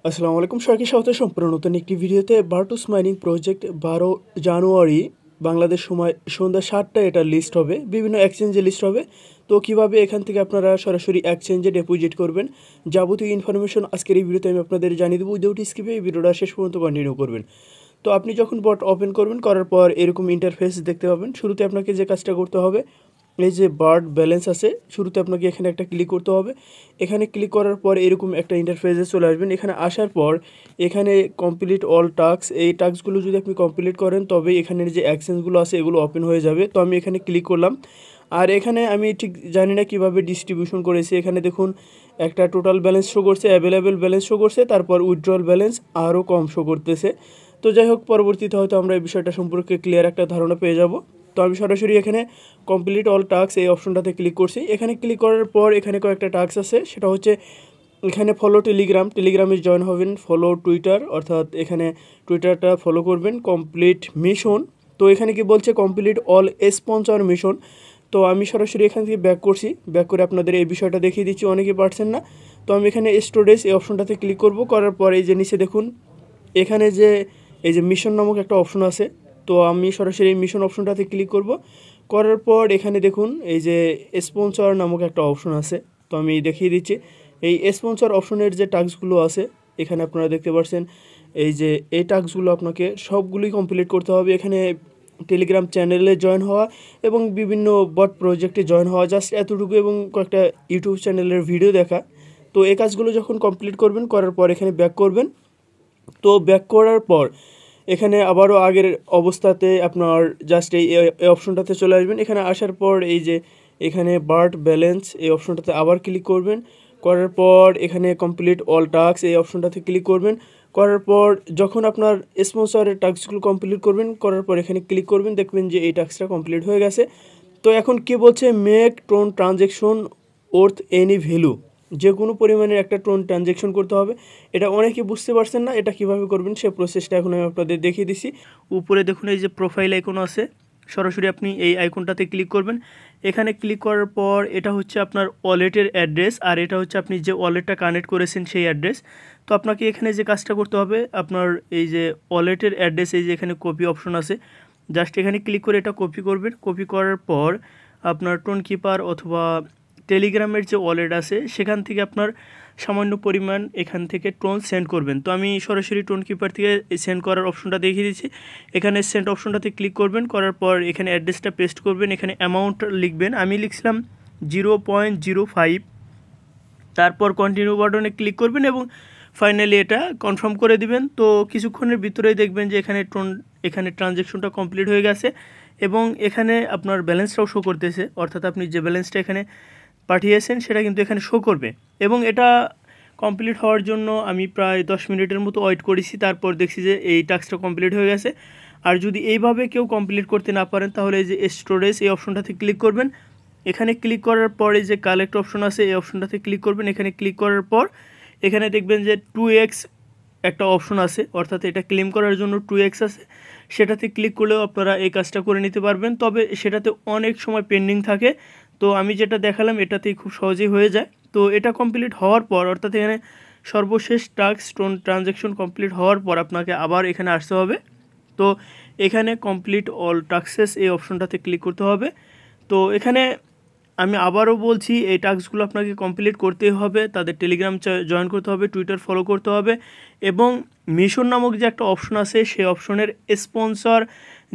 আসসালামু আলাইকুম, সবাইকে স্বাগত সম্পূর্ণ নতুন একটি ভিডিওতে। বার্টুস মাইনিং প্রজেক্ট 12 জানুয়ারি বাংলাদেশ সময় সন্ধ্যা 7টায় এটা লিস্ট হবে, বিভিন্ন এক্সচেঞ্জে লিস্ট হবে। তো কিভাবে এখান থেকে আপনারা সরাসরি এক্সচেঞ্জে ডিপোজিট করবেন, যাবতীয় ইনফরমেশন আজকের এই ভিডিওতে আমি আপনাদের জানিয়ে দেবো। উইদাউট স্কিপে এই ভিডিওটা শেষ পর্যন্ত কন্টিনিউ করবেন। তো আপনি যখন বট ওপেন করবেন, করার পর এরকম ইন্টারফেস দেখতে পাবেন। শুরুতে আপনাকে যে কাজটা করতে হবে, এই যে বার্ড ব্যালেন্স আছে, শুরুতে আপনাকে এখানে একটা ক্লিক করতে হবে। এখানে ক্লিক করার পর এরকম একটা ইন্টারফেসে চলে আসবেন। এখানে আসার পর এখানে কমপ্লিট অল টাস্ক, এই টাস্কগুলো যদি আপনি কমপ্লিট করেন তবে এখানের যে অ্যাকশনসগুলো আছে এগুলো ওপেন হয়ে যাবে। তো আমি এখানে ক্লিক করলাম। আর এখানে আমি ঠিক জানি না কিভাবে ডিস্ট্রিবিউশন করেছি। এখানে দেখুন একটা টোটাল ব্যালেন্স শো করছে, অ্যাভেলেবেল ব্যালেন্স শো করছে, তারপর উইথড্রল ব্যালেন্স আরও কম শো করতেছে। তো যাই হোক, পরবর্তীতে হয়তো আমরা এই বিষয়টা সম্পর্কে ক্লিয়ার একটা ধারণা পেয়ে যাব। তো আমি সরাসরি এখানে কমপ্লিট অল টাস্ক এই অপশনটাতে ক্লিক করছি। এখানে ক্লিক করার পর এখানে কয়েকটা টাস্ক আছে, সেটা হচ্ছে এখানে ফলো টেলিগ্রামে জয়েন হবেন, ফলো টুইটার, অর্থাৎ এখানে টুইটারটা ফলো করবেন, কমপ্লিট মিশন। তো এখানে কি বলছে, কমপ্লিট অল স্পন্সর মিশন। তো আমি সরাসরি এখান থেকে ব্যাক করছি, ব্যাক করে আপনাদের এই বিষয়টা দেখিয়ে দিচ্ছি, অনেকে পারছেন না। তো আমি এখানে স্টোরেজ এই অপশনটাতে ক্লিক করব। করার পর এই যে নিচে দেখুন এখানে যে এই যে মিশন নামক একটা অপশন আছে, তো আমি সরাসরি এই মিশন অপশনটাতে ক্লিক করব। করার পর এখানে দেখুন এই যে স্পন্সর নামক একটা অপশন আছে, তো আমি দেখিয়ে দিচ্ছি। এই স্পন্সর অপশনের যে টাস্কগুলো আছে এখানে আপনারা দেখতে পাচ্ছেন, এই যে এই টাস্কগুলো আপনাকে সবগুলোই কমপ্লিট করতে হবে। এখানে টেলিগ্রাম চ্যানেলে জয়েন হওয়া এবং বিভিন্ন বট প্রজেক্টে জয়েন হওয়া, জাস্ট এতটুকু, এবং কয়েকটা ইউটিউব চ্যানেলের ভিডিও দেখা। তো এই কাজগুলো যখন কমপ্লিট করবেন, করার পর এখানে ব্যাক করবেন। তো ব্যাক করার পর এখানে আবারও আগের অবস্থাতে আপনার জাস্ট এই অপশনটাতে চলে আসবেন। এখানে আসার পর এই যে এখানে বার্ট ব্যালেন্স এই অপশনটাতে আবার ক্লিক করবেন। করার পর এখানে কমপ্লিট অল টাস্ক এই অপশনটাতে ক্লিক করবেন। করার পর যখন আপনার স্পন্সরের টাস্কগুলো কমপ্লিট করবেন, করার পর এখানে ক্লিক করবেন, দেখবেন যে এই টাস্কটা কমপ্লিট হয়ে গেছে। তো এখন কি বলছে, make tone transaction worth any value, যে কোনো পরিমাণের একটা টোন ট্রানজ্যাকশন করতে হবে। এটা অনেকে বুঝতে পারছেন না, এটা কিভাবে করবেন সে প্রসেসটা এখন আমি আপনাদের দেখিয়ে দিচ্ছি। উপরে দেখুন এই যে প্রোফাইল আইকন আছে, সরাসরি আপনি এই আইকনটাতে ক্লিক করবেন। এখানে ক্লিক করার পর এটা হচ্ছে আপনার ওয়ালেটের অ্যাড্রেস, আর এটা হচ্ছে আপনি যে ওয়ালেটটা কানেক্ট করেছেন সেই অ্যাড্রেস। তো আপনাকে এখানে যে কাজটা করতে হবে, আপনার এই যে ওয়ালেটের অ্যাড্রেস, এই যে এখানে কপি অপশন আছে, জাস্ট এখানে ক্লিক করে এটা কপি করবেন। কপি করার পর আপনার টোন কিপার অথবা টেলিগ্রামের যে ওয়ালেট আছে সেখান থেকে আপনার সামান্য পরিমাণ এখান থেকে টোন সেন্ড করবেন। তো আমি সরাসরি টোন কিপার থেকে সেন্ড করার অপশনটা দেখিয়ে দিচ্ছি। এখানে সেন্ড অপশনটাতে ক্লিক করবেন, করার পর এখানে অ্যাড্রেসটা পেস্ট করবেন, এখানে অ্যামাউন্ট লিখবেন। আমি লিখছিলাম 0.05, তারপর কন্টিনিউ বাটনে ক্লিক করবেন এবং ফাইনালি এটা কনফার্ম করে দিবেন। তো কিছুক্ষণের ভিতরেই দেখবেন যে এখানে ট্রানজ্যাকশনটা কমপ্লিট হয়ে গেছে এবং এখানে আপনার ব্যালেন্সটাও শো করতেছে, অর্থাৎ আপনি যে ব্যালেন্সটা এখানে পাঠিয়েছেন সেটা কিন্তু এখানে শো করবে। এবং এটা কমপ্লিট হওয়ার জন্য আমি প্রায় 10 মিনিটের মতো ওয়েট করেছি, তারপর দেখছি যে এই টাস্কটা কমপ্লিট হয়ে গেছে। আর যদি এইভাবে কেউ কমপ্লিট করতে না পারেন, তাহলে এই যে স্টোরেজ এই অপশনটাতে ক্লিক করবেন। এখানে ক্লিক করার পর এই যে কালেক্ট অপশন আছে এই অপশনটাতে ক্লিক করবেন। এখানে ক্লিক করার পর এখানে দেখবেন যে 2x একটা অপশন আছে, অর্থাৎ এটা ক্লেম করার জন্য 2x আছে, সেটাতে ক্লিক করলেও আপনারা এই কাজটা করে নিতে পারবেন। তবে সেটাতে অনেক সময় পেন্ডিং থাকে, তো আমি যেটা দেখালাম এটাতেই খুব সহজেই হয়ে যায়। তো এটা কমপ্লিট হওয়ার পর, অর্থাৎ এখানে সর্বশেষ টাস্ক টোন ট্রানজ্যাকশন কমপ্লিট হওয়ার পর আপনাকে আবার এখানে আসতে হবে। তো এখানে কমপ্লিট অল টাস্কস এই অপশনটাতে ক্লিক করতে হবে। তো এখানে আমি আবারও বলছি, এই টাস্কগুলো আপনাকে কমপ্লিট করতেই হবে। তাদের টেলিগ্রাম জয়েন করতে হবে, টুইটার ফলো করতে হবে এবং মিশন নামক যে একটা অপশন আছে সেই অপশনের স্পন্সর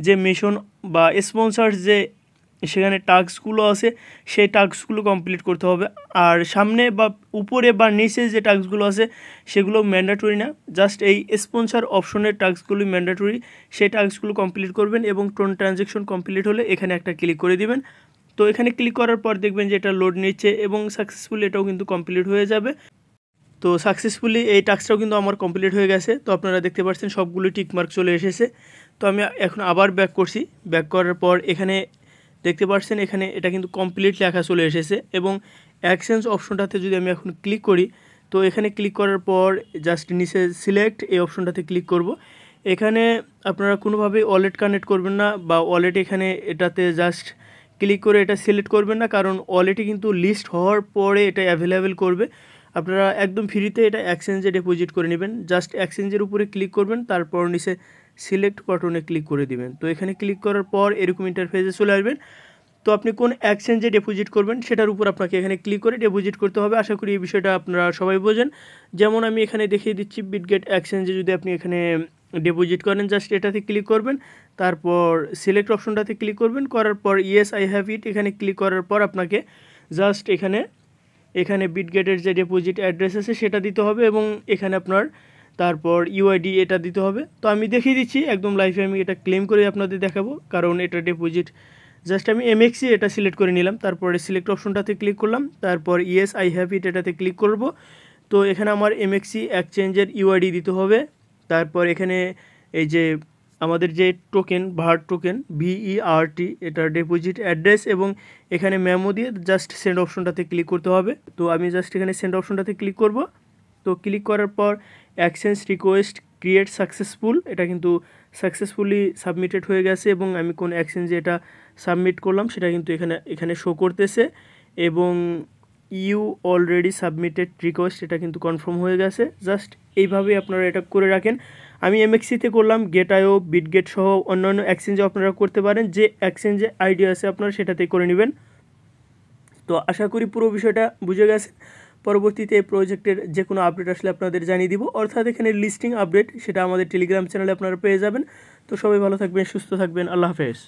যে মিশন বা স্পন্সর যে সেখানে টাস্কগুলো আছে সেই টাস্কগুলো কমপ্লিট করতে হবে। আর সামনে বা উপরে বা নিচে যে টাস্কগুলো আছে সেগুলো ম্যান্ডেটরি না, জাস্ট এই স্পন্সর অপশনের টাস্কগুলো ম্যান্ডেটরি। সেই টাস্কগুলো কমপ্লিট করবেন এবং টোন ট্রানজ্যাকশন কমপ্লিট হলে এখানে একটা ক্লিক করে দিবেন। তো এখানে ক্লিক করার পর দেখবেন যে এটা লোড নিচ্ছে এবং সাকসেসফুলি এটাও কিন্তু কমপ্লিট হয়ে যাবে। তো সাকসেসফুলি এই টাস্কটাও কিন্তু আমার কমপ্লিট হয়ে গেছে। তো আপনারা দেখতে পাচ্ছেন সবগুলো টিকমার্ক চলে এসেছে। তো আমি এখন আবার ব্যাক করছি, ব্যাক করার পর এখানে দেখতে পাচ্ছেন এখানে এটা কিন্তু কমপ্লিট লেখা চলে এসেছে এবং অ্যাকশনস অপশনটাতে যদি আমি এখন ক্লিক করি, তো এখানে ক্লিক করার পর জাস্ট নিচে সিলেক্ট এই অপশনটাতে ক্লিক করব। এখানে আপনারা কোনোভাবেই ওয়ালেট কানেক্ট করবেন না, বা ওয়ালেট এখানে এটাতে জাস্ট ক্লিক করে এটা সিলেক্ট করবেন না, কারণ ওয়ালেটে কিন্তু লিস্ট হওয়ার পরে এটা অ্যাভেলেবেল করবে। আপনারা একদম ফ্রিতে এটা এক্সচেঞ্জে ডিপোজিট করে নেবেন। জাস্ট এক্সচেঞ্জের উপরে ক্লিক করবেন, তারপর নিচে সিলেক্ট বাটনে ক্লিক করে দিবেন। তো এখানে ক্লিক করার পর এরকম ইন্টারফেসে চলে আসবেন। তো আপনি কোন এক্সচেঞ্জে ডিপোজিট করবেন সেটার উপর আপনাকে এখানে ক্লিক করে ডিপোজিট করতে হবে। আশা করি এই বিষয়টা আপনারা সবাই বোঝেন। যেমন আমি এখানে দেখিয়ে দিচ্ছি, বিটগেট এক্সচেঞ্জে যদি আপনি এখানে ডিপোজিট করেন, জাস্ট এটাতে ক্লিক করবেন, তারপর সিলেক্ট অপশনটাতে ক্লিক করবেন, করার পর ইয়েস আই হ্যাভ ইট এখানে ক্লিক করার পর আপনাকে জাস্ট এখানে বিটগেটের যে ডিপোজিট অ্যাড্রেস আছে সেটা দিতে হবে এবং এখানে আপনার তারপর ইউআইডি এটা দিতে হবে। তো আমি দেখিয়ে দিচ্ছি একদম লাইভে, আমি এটা ক্লেম করে আপনাদের দেখাবো, কারণ এটা ডিপোজিট। জাস্ট আমি এমএক্সি এটা সিলেক্ট করে নিলাম, তারপরে সিলেক্ট অপশনটাতে ক্লিক করলাম, তারপর ইয়েস আই হ্যাভ ইট এটাতে ক্লিক করব। তো এখানে আমার এমএক্সি এক্সচেঞ্জের ইউআইডি দিতে হবে। তারপর এখানে এই যে আমাদের যে টোকেন ভার্ট টোকেন VERT এটার ডিপোজিট অ্যাড্রেস এবং এখানে মেমো দিয়ে জাস্ট সেন্ড অপশনটাতে ক্লিক করতে হবে। তো আমি জাস্ট এখানে সেন্ড অপশনটাতে ক্লিক করব। তো ক্লিক করার পর এক্সচেঞ্জ রিকোয়েস্ট ক্রিয়েট সাকসেসফুল, এটা কিন্তু সাকসেসফুলি সাবমিটেড হয়ে গেছে এবং আমি কোন এক্সচেঞ্জে এটা সাবমিট করলাম সেটা কিন্তু এখানে শো করতেছে এবং ইউ অলরেডি সাবমিটেড রিকোয়েস্ট এটা কিন্তু কনফার্ম হয়ে গেছে। জাস্ট এইভাবে আপনারা এটা করে রাখেন। আমি এমএক্সিতে করলাম, গেট.আইও, বিটগেট সহ অন্যান্য এক্সচেঞ্জে আপনারা করতে পারেন, যে এক্সচেঞ্জে আইডিয়া আছে আপনারা সেটাতেই করে নেবেন। তো আশা করি পুরো বিষয়টা বুঝে গেছেন। পরবর্তীতে এই প্রজেক্টের যে কোনো আপডেট আসলে আপনাদের জানিয়ে দিব, অর্থাৎ এখানে লিস্টিং আপডেট সেটা আমাদের টেলিগ্রাম চ্যানেলে আপনারা পেয়ে যাবেন। তো সবাই ভালো থাকবেন, সুস্থ থাকবেন, আল্লাহ হাফেজ।